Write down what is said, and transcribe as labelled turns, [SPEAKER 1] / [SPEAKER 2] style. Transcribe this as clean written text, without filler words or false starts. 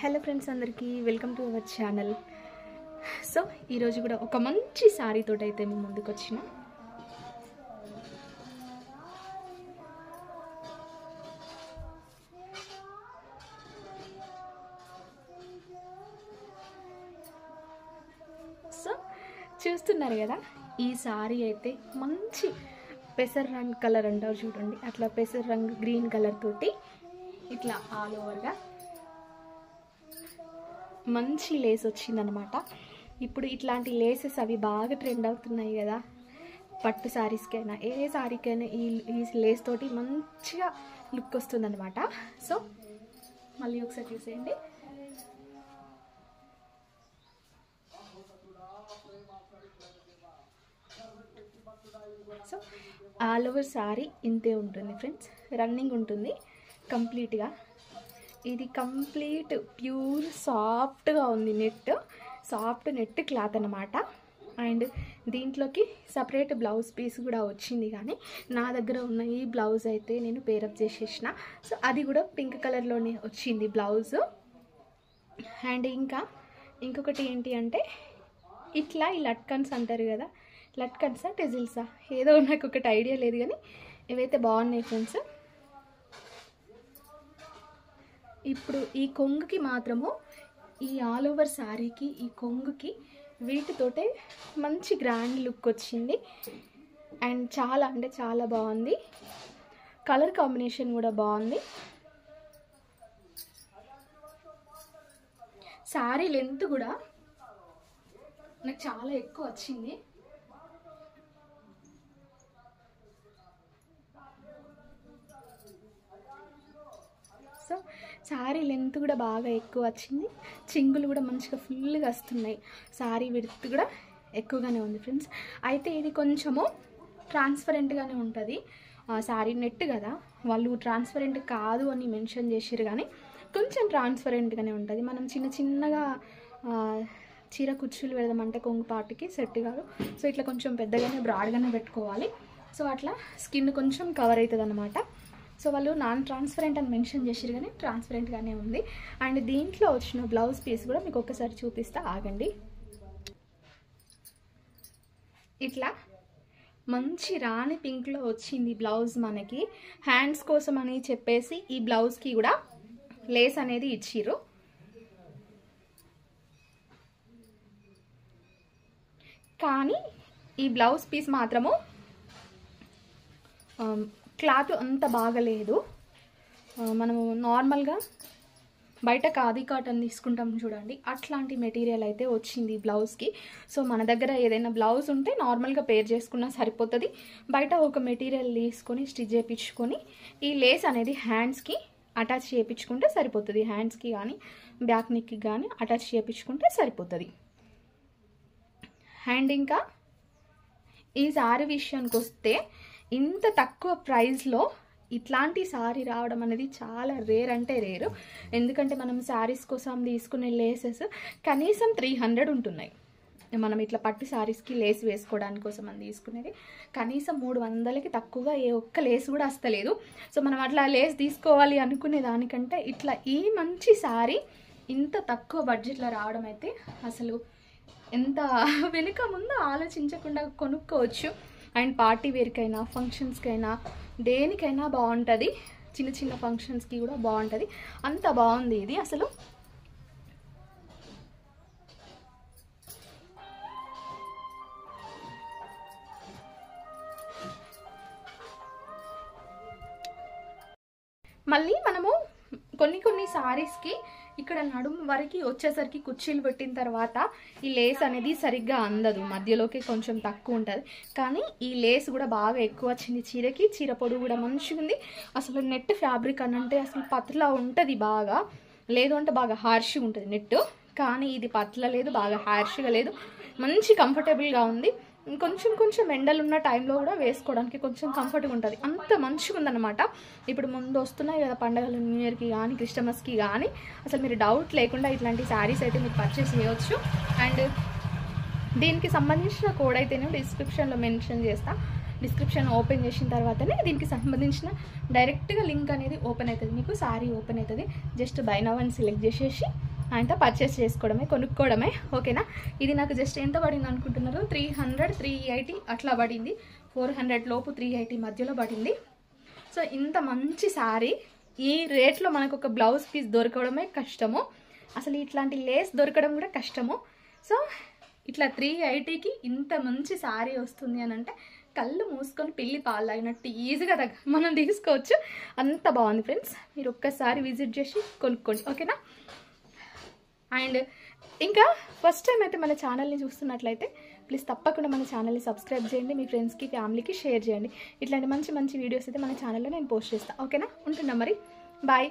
[SPEAKER 1] Hello friends అందరికీ welcome to our channel. So ఈరోజు కూడా ఒక మంచి శారీ తోటి అయితే మేము ముందుకు వచ్చిన. సో చూస్తున్నారు కదా, ఈ శారీ అయితే మంచి పెసర్ రంగు కలర్ అంటారు చూడండి, అట్లా పెసర్ రంగు గ్రీన్ కలర్ తోటి ఇట్లా ఆల్ ఓవర్గా మంచి లేస్ వచ్చిందనమాట. ఇప్పుడు ఇట్లాంటి లేసెస్ అవి బాగా ట్రెండ్ అవుతున్నాయి కదా, పట్టు శారీస్కైనా ఏ శారీకైనా ఈ లేస్ తోటి మంచిగా లుక్ వస్తుందన్నమాట. సో మళ్ళీ ఒకసారి చూసేయండి. సో ఆల్ ఓవర్ శారీ ఇంతే ఉంటుంది ఫ్రెండ్స్, రన్నింగ్ ఉంటుంది కంప్లీట్గా. ఇది కంప్లీట్ ప్యూర్ సాఫ్ట్గా ఉంది, సాఫ్ట్ నెట్ క్లాత్ అనమాట. అండ్ దీంట్లోకి సపరేట్ బ్లౌజ్ పీస్ కూడా వచ్చింది, కానీ నా దగ్గర ఉన్న ఈ బ్లౌజ్ అయితే నేను పేరప్ చేసేసిన. సో అది కూడా పింక్ కలర్లోనే వచ్చింది బ్లౌజ్. అండ్ ఇంకొకటి ఏంటి అంటే, ఇట్లా ఈ లట్కన్స్ అంటారు కదా, లట్కన్సా టెజిల్సా ఏదో నాకు ఒకటి ఐడియా లేదు, కానీ ఇవైతే బాగున్నాయి ఫ్రెండ్స్. ఇప్పుడు ఈ కొంగుకి మాత్రము, ఈ ఆల్ ఓవర్ శారీకి ఈ కొంగుకి వీటితోటే మంచి గ్రాండ్ లుక్ వచ్చింది. అండ్ చాలా అంటే చాలా బాగుంది, కలర్ కాంబినేషన్ కూడా బాగుంది. శారీ లెంత్ కూడా నాకు చాలా ఎక్కువ వచ్చింది. సో శారీ లెంత్ కూడా బాగా ఎక్కువ వచ్చింది, చింగులు కూడా మంచిగా ఫుల్గా వస్తున్నాయి. శారీ విడ్త్ కూడా ఎక్కువగానే ఉంది ఫ్రెండ్స్. అయితే ఇది కొంచెము ట్రాన్స్పరెంట్గానే ఉంటుంది. శారీ నెట్ కదా, వాళ్ళు ట్రాన్స్పరెంట్ కాదు అని మెన్షన్ చేసారు, కానీ కొంచెం ట్రాన్స్పరెంట్గానే ఉంటుంది. మనం చిన్నగా చీర కుచ్చులు పెడదామంటే కొంగు పాటికి సెట్ కాదు. సో ఇట్లా కొంచెం పెద్దగానే బ్రాడ్గానే పెట్టుకోవాలి. సో అట్లా స్కిన్ కొంచెం కవర్ అవుతుంది అనమాట. సో వాళ్ళు నాన్ ట్రాన్స్పరెంట్ అని మెన్షన్ చేసారు, కానీ ట్రాన్స్పరెంట్గానే ఉంది. అండ్ దీంట్లో వచ్చిన బ్లౌజ్ పీస్ కూడా మీకు ఒకసారి చూపిస్తా, ఆగండి. ఇట్లా మంచి రాణి పింక్లో వచ్చింది బ్లౌజ్ మనకి. హ్యాండ్స్ కోసం అని చెప్పేసి ఈ బ్లౌజ్కి కూడా లేస్ అనేది ఇచ్చిర్రు. కానీ ఈ బ్లౌజ్ పీస్ మాత్రము క్లాత్ అంత బాగలేదు. మనము నార్మల్గా బయట ఖాదీ కాటన్ తీసుకుంటాం చూడండి, అట్లాంటి మెటీరియల్ అయితే వచ్చింది బ్లౌజ్కి. సో మన దగ్గర ఏదైనా బ్లౌజ్ ఉంటే నార్మల్గా పేర్ చేసుకున్నా సరిపోతుంది. బయట ఒక మెటీరియల్ తీసుకొని స్టిచ్ చేయించుకొని ఈ లేస్ అనేది హ్యాండ్స్కి అటాచ్ చేయించుకుంటే సరిపోతుంది. హ్యాండ్స్కి కానీ బ్యాక్ నెక్కి కానీ అటాచ్ చేయించుకుంటే సరిపోతుంది. అండ్ ఇంకా ఈ శారీ విషయానికి వస్తే, ఇంత తక్కువ ప్రైస్లో ఇట్లాంటి శారీ రావడం అనేది చాలా రేర్ అంటే రేరు. ఎందుకంటే మనం శారీస్ కోసం తీసుకునే లేసెస్ కనీసం 300 ఉంటున్నాయి. మనం ఇట్లా పట్టు శారీస్కి లేస్ వేసుకోవడానికి కోసం అని తీసుకునేది కనీసం 300కి తక్కువగా ఏ ఒక్క లేస్ కూడా వస్తలేదు. సో మనం అట్లా లేస్ తీసుకోవాలి అనుకునే దానికంటే ఇట్లా ఈ మంచి శారీ ఇంత తక్కువ బడ్జెట్లో రావడం అయితే అసలు ఎంత వెనుక ముందు ఆలోచించకుండా కొనుక్కోవచ్చు. అండ్ పార్టీ వేర్కైనా ఫంక్షన్స్కైనా దేనికైనా బాగుంటుంది, చిన్న ఫంక్షన్స్కి కూడా బాగుంటుంది. అంత బాగుంది ఇది అసలు. మళ్ళీ మనము కొన్ని శారీస్కి ఇక్కడ నడుము వరకు వచ్చేసరికి కుర్చీలు పెట్టిన తర్వాత ఈ లేస్ అనేది సరిగ్గా అందదు, మధ్యలోకి కొంచెం తక్కువ ఉంటుంది. కానీ ఈ లేస్ కూడా బాగా ఎక్కువ వచ్చింది చీరకి. చీర పొడుగు కూడా మంచిగా ఉంది. అసలు నెట్ ఫ్యాబ్రిక్ అని అంటే అసలు పతలా ఉంటుంది, బాగా లేదు అంటే బాగా హార్ష్గా ఉంటుంది నెట్. కానీ ఇది పతలా లేదు, బాగా హార్ష్గా లేదు, మంచి కంఫర్టబుల్గా ఉంది. కొంచెం ఎండలు ఉన్న టైంలో కూడా వేసుకోవడానికి కొంచెం కంఫర్ట్గా ఉంటుంది, అంత మంచిగా ఉందన్నమాట. ఇప్పుడు ముందు వస్తున్నాయి కదా పండుగలు, న్యూ ఇయర్కి కానీ క్రిస్టమస్కి కానీ, అసలు మీరు డౌట్ లేకుండా ఇట్లాంటి శారీస్ అయితే మీరు పర్చేస్ చేయవచ్చు. అండ్ దీనికి సంబంధించిన కోడ్ అయితే నేను డిస్క్రిప్షన్లో మెన్షన్ చేస్తాను. డిస్క్రిప్షన్ ఓపెన్ చేసిన తర్వాతనే దీనికి సంబంధించిన డైరెక్ట్గా లింక్ అనేది ఓపెన్ అవుతుంది, మీకు శారీ ఓపెన్ అవుతుంది. జస్ట్ బై నౌ అని సెలెక్ట్ చేసేసి ఆయనతో పర్చేస్ చేసుకోవడమే, కొనుక్కోవడమే. ఓకేనా. ఇది నాకు జస్ట్ ఎంత పడింది అనుకుంటున్నారు? 300, 380 అట్లా పడింది. 400 లోపు 380 మధ్యలో పడింది. సో ఇంత మంచి శారీ ఈ రేట్లో మనకు ఒక బ్లౌజ్ పీస్ దొరకడమే కష్టము, అసలు ఇట్లాంటి లేస్ దొరకడం కూడా కష్టము. సో ఇట్లా 380కి ఇంత మంచి శారీ వస్తుంది అని అంటే కళ్ళు మూసుకొని పిల్లి పాలు అయినట్టు ఈజీగా మనం తీసుకోవచ్చు. అంత బాగుంది ఫ్రెండ్స్. మీరు ఒక్కసారి విజిట్ చేసి కొనుక్కోండి. ఓకేనా. అండ్ ఇంకా ఫస్ట్ టైం అయితే మన ఛానల్ని చూస్తున్నట్లయితే ప్లీజ్ తప్పకుండా మన ఛానల్ని సబ్స్క్రైబ్ చేయండి. మీ ఫ్రెండ్స్కి, ఫ్యామిలీకి షేర్ చేయండి. ఇట్లాంటి మంచి మంచి వీడియోస్ అయితే మన ఛానల్లో నేను పోస్ట్ చేస్తాను. ఓకేనా. ఉంటున్నా మరి. బాయ్.